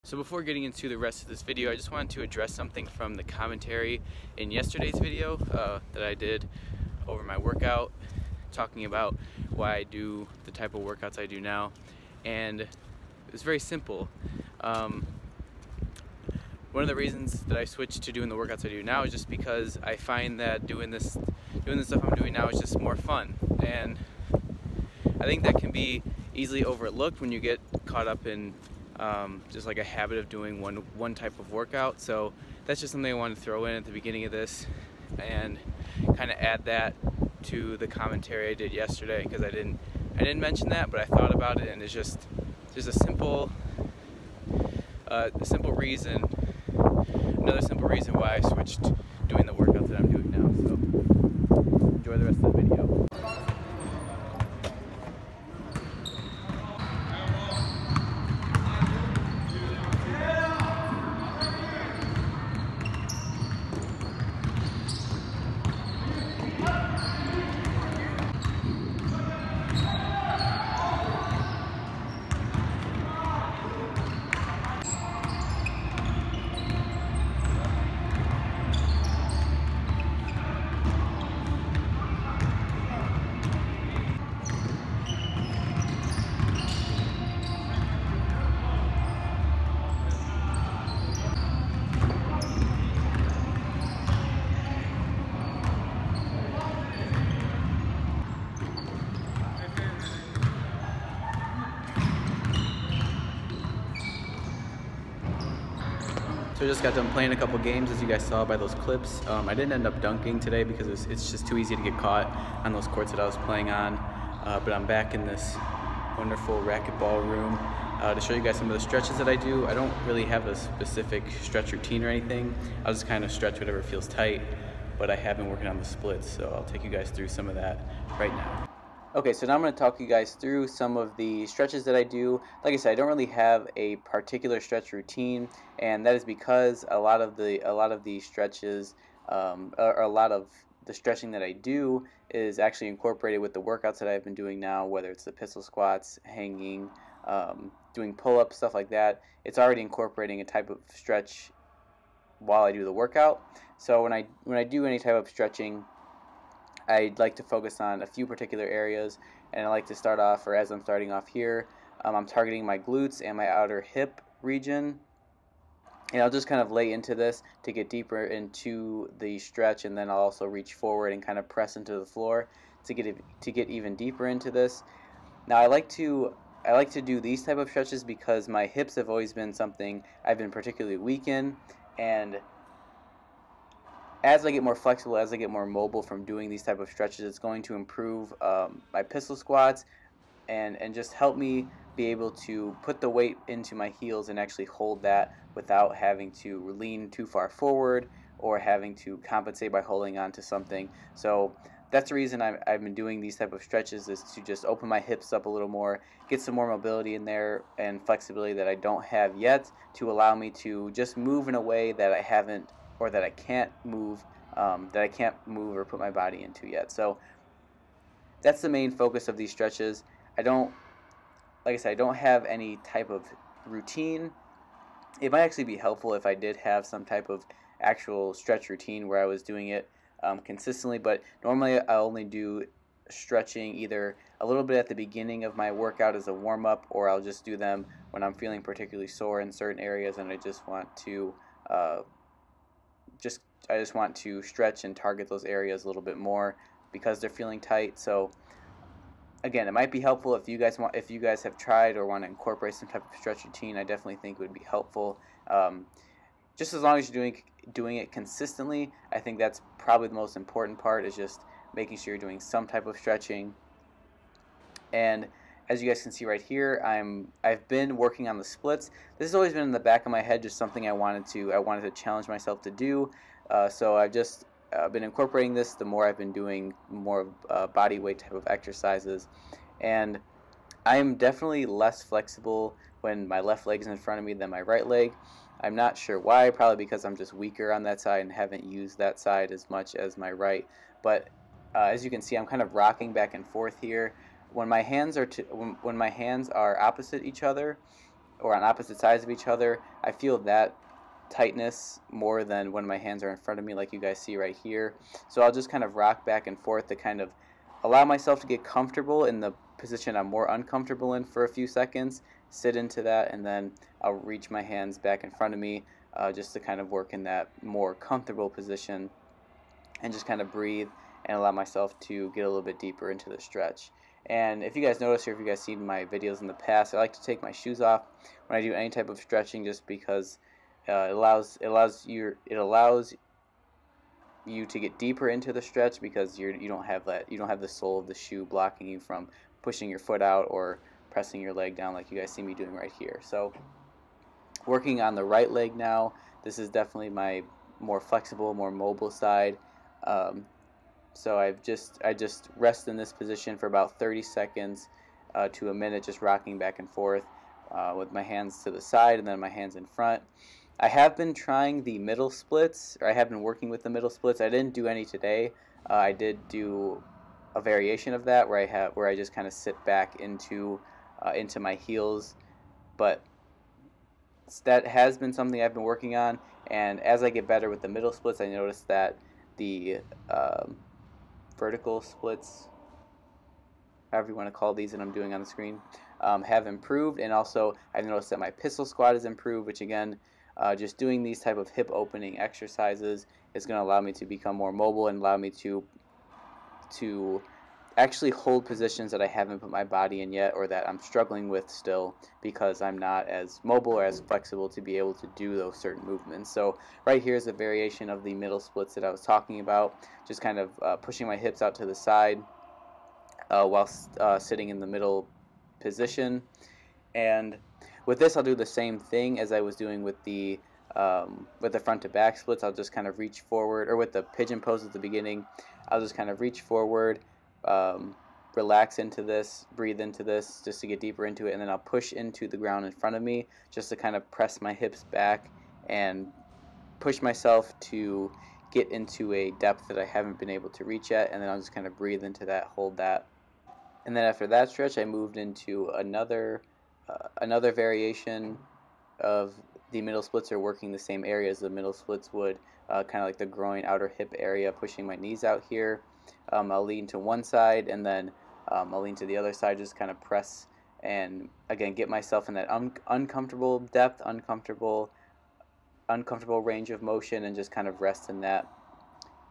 So before getting into the rest of this video, I just wanted to address something from the commentary in yesterday's video that I did over my workout, talking about why I do the type of workouts I do now. And it was very simple. One of the reasons that I switched to doing the workouts I do now is just because I find that doing the stuff I'm doing now is just more fun. And I think that can be easily overlooked when you get caught up in just like a habit of doing one type of workout. So that's just something I wanted to throw in at the beginning of this and kind of add that to the commentary I did yesterday, because I didn't mention that, but I thought about it, and it's just there's a simple reason, another simple reason why I switched doing the workouts that I'm doing now. So enjoy the rest of the video. So I just got done playing a couple games, as you guys saw by those clips. I didn't end up dunking today because it's just too easy to get caught on those courts that I was playing on. But I'm back in this wonderful racquetball room to show you guys some of the stretches that I do. I don't really have a specific stretch routine or anything. I'll just kind of stretch whatever feels tight, but I have been working on the splits, so I'll take you guys through some of that right now. Okay, so now I'm going to talk you guys through some of the stretches that I do. Like I said, I don't really have a particular stretch routine, and that is because a lot of the stretches, or a lot of the stretching that I do is actually incorporated with the workouts that I've been doing now, whether it's the pistol squats, hanging, doing pull-ups, stuff like that. It's already incorporating a type of stretch while I do the workout. So when I do any type of stretching, I'd like to focus on a few particular areas, and I like to start off, or as I'm starting off here, I'm targeting my glutes and my outer hip region, and I'll just kind of lay into this to get deeper into the stretch, and then I'll also reach forward and kind of press into the floor to get even deeper into this. Now I like to do these type of stretches because my hips have always been something I've been particularly weak in, and as I get more flexible, as I get more mobile from doing these type of stretches, it's going to improve my pistol squats and just help me be able to put the weight into my heels and actually hold that without having to lean too far forward or having to compensate by holding on to something. So that's the reason I've been doing these type of stretches, is to just open my hips up a little more, get some more mobility in there and flexibility that I don't have yet, to allow me to just move in a way that I haven't, or that I can't move or put my body into yet. So that's the main focus of these stretches. Like I said, I don't have any type of routine. It might actually be helpful if I did have some type of actual stretch routine where I was doing it consistently, but normally I only do stretching either a little bit at the beginning of my workout as a warm-up, or I'll just do them when I'm feeling particularly sore in certain areas and I just want to stretch and target those areas a little bit more because they're feeling tight. So again, it might be helpful if you guys have tried or want to incorporate some type of stretch routine. I definitely think it would be helpful. Just as long as you're doing it consistently, I think that's probably the most important part, is just making sure you're doing some type of stretching. And as you guys can see right here, I've been working on the splits. This has always been in the back of my head, just something I wanted to challenge myself to do. So I've just been incorporating this the more I've been doing more body weight type of exercises. And I am definitely less flexible when my left leg is in front of me than my right leg. I'm not sure why, probably because I'm just weaker on that side and haven't used that side as much as my right. But as you can see, I'm kind of rocking back and forth here. When my hands are opposite each other, or on opposite sides of each other, I feel that tightness more than when my hands are in front of me, like you guys see right here. So I'll just kind of rock back and forth to kind of allow myself to get comfortable in the position I'm more uncomfortable in for a few seconds, sit into that, and then I'll reach my hands back in front of me just to kind of work in that more comfortable position and just kind of breathe and allow myself to get a little bit deeper into the stretch. And if you guys notice, or if you guys seen my videos in the past, I like to take my shoes off when I do any type of stretching, just because it allows you to get deeper into the stretch, because you don't have the sole of the shoe blocking you from pushing your foot out or pressing your leg down like you guys see me doing right here. So working on the right leg now, this is definitely my more flexible, more mobile side. So I just rest in this position for about 30 seconds to a minute, just rocking back and forth with my hands to the side and then my hands in front. I have been trying the middle splits, or I have been working with the middle splits. I didn't do any today. I did do a variation of that where I just kind of sit back into my heels, but that has been something I've been working on. And as I get better with the middle splits, I notice that the vertical splits, however you want to call these that I'm doing on the screen, have improved. And also I've noticed that my pistol squat has improved, which again, just doing these type of hip opening exercises is going to allow me to become more mobile and allow me to actually hold positions that I haven't put my body in yet, or that I'm struggling with still because I'm not as mobile or as flexible to be able to do those certain movements. So right here is a variation of the middle splits that I was talking about, just kind of pushing my hips out to the side while sitting in the middle position. And with this, I'll do the same thing as I was doing with the front to back splits. I'll just kind of reach forward, or with the pigeon pose at the beginning, I'll just kind of reach forward, relax into this, breathe into this just to get deeper into it, and then I'll push into the ground in front of me just to kind of press my hips back and push myself to get into a depth that I haven't been able to reach yet, and then I'll just kind of breathe into that, hold that. And then after that stretch, I moved into another variation of the middle splits, or working the same area as the middle splits would, kind of like the groin, outer hip area, pushing my knees out here. I'll lean to one side, and then I'll lean to the other side, just kind of press and again get myself in that uncomfortable depth, uncomfortable range of motion, and just kind of rest in that,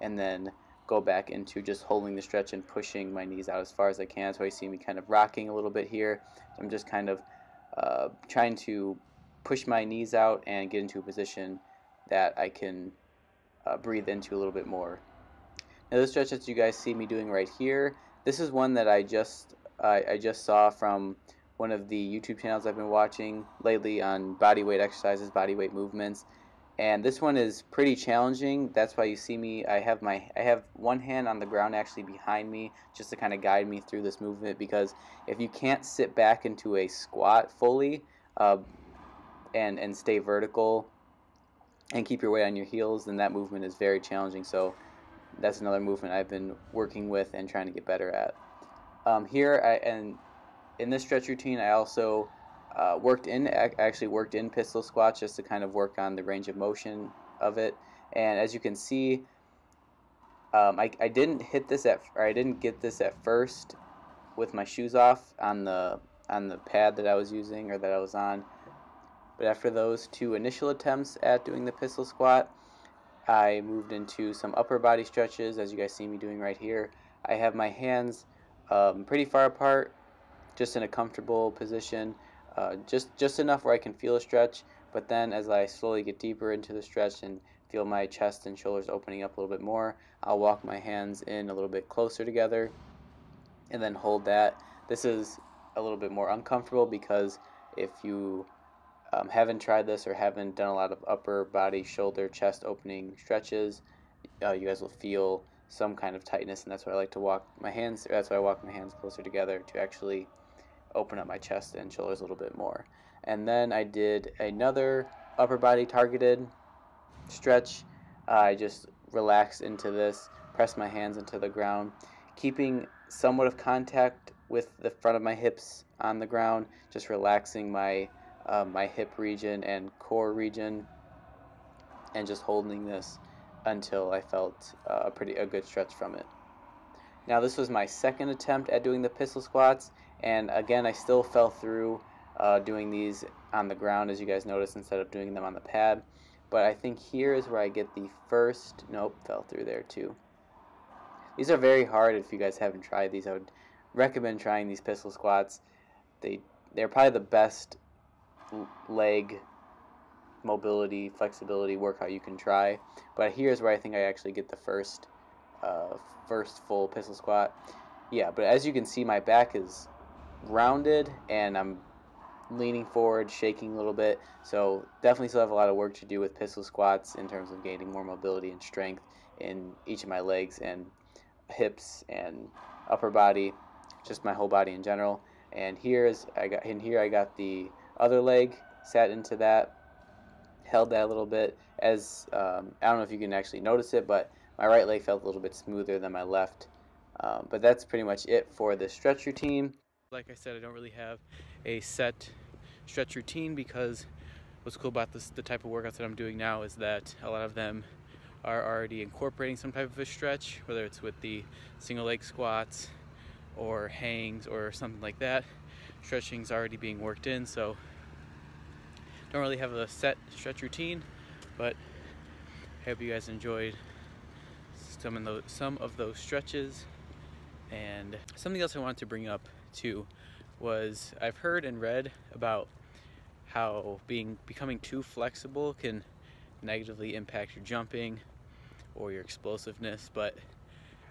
and then go back into just holding the stretch and pushing my knees out as far as I can. So you see me kind of rocking a little bit here. So I'm just kind of trying to push my knees out and get into a position that I can breathe into a little bit more. Now this stretch that you guys see me doing right here, this is one that I just saw from one of the YouTube channels I've been watching lately on bodyweight exercises, bodyweight movements. And this one is pretty challenging. That's why you see me, I have one hand on the ground actually behind me, just to kind of guide me through this movement, because if you can't sit back into a squat fully and stay vertical and keep your weight on your heels, then that movement is very challenging. So that's another movement I've been working with and trying to get better at. And in this stretch routine, I also actually worked in pistol squats just to kind of work on the range of motion of it. And as you can see, I didn't get this at first with my shoes off on the pad that I was using, or that I was on. But after those two initial attempts at doing the pistol squat, I moved into some upper body stretches, as you guys see me doing right here. I have my hands pretty far apart, just in a comfortable position, just enough where I can feel a stretch. But then as I slowly get deeper into the stretch and feel my chest and shoulders opening up a little bit more, I'll walk my hands in a little bit closer together and then hold that. This is a little bit more uncomfortable, because if you haven't tried this or haven't done a lot of upper body, shoulder, chest opening stretches, you guys will feel some kind of tightness, and that's why I like to walk my hands. That's why I walk my hands closer together, to actually open up my chest and shoulders a little bit more. And then I did another upper body targeted stretch. I just relaxed into this, pressed my hands into the ground, keeping somewhat of contact with the front of my hips on the ground, just relaxing my my hip region and core region, and just holding this until I felt a good stretch from it. Now this was my second attempt at doing the pistol squats, and again I still fell through doing these on the ground, as you guys noticed, instead of doing them on the pad. But I think here is where I get the first, nope, fell through there too. These are very hard. If you guys haven't tried these, I would recommend trying these pistol squats. They're probably the best leg mobility, flexibility workout you can try. But here's where I think I actually get the first full pistol squat. Yeah, but as you can see, my back is rounded and I'm leaning forward, shaking a little bit. So definitely still have a lot of work to do with pistol squats in terms of gaining more mobility and strength in each of my legs and hips and upper body, just my whole body in general. And here I got the other leg, sat into that, held that a little bit. As I don't know if you can actually notice it, but my right leg felt a little bit smoother than my left. But that's pretty much it for the stretch routine. Like I said, I don't really have a set stretch routine because what's cool about the type of workouts that I'm doing now is that a lot of them are already incorporating some type of a stretch, whether it's with the single leg squats or hangs or something like that. Stretching's already being worked in, so don't really have a set stretch routine, but I hope you guys enjoyed some of those stretches. And something else I wanted to bring up too was I've heard and read about how becoming too flexible can negatively impact your jumping or your explosiveness. But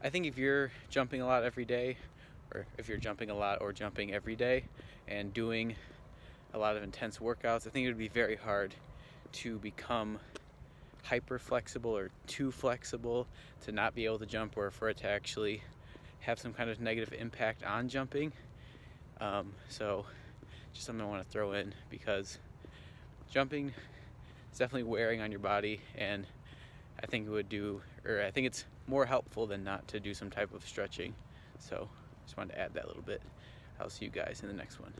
I think if you're jumping a lot every day, or if you're jumping a lot or jumping every day and doing a lot of intense workouts, I think it would be very hard to become hyper flexible or too flexible to not be able to jump, or for it to actually have some kind of negative impact on jumping. So just something I want to throw in, because jumping is definitely wearing on your body, and I think it's more helpful than not to do some type of stretching. So just wanted to add that little bit. I'll see you guys in the next one.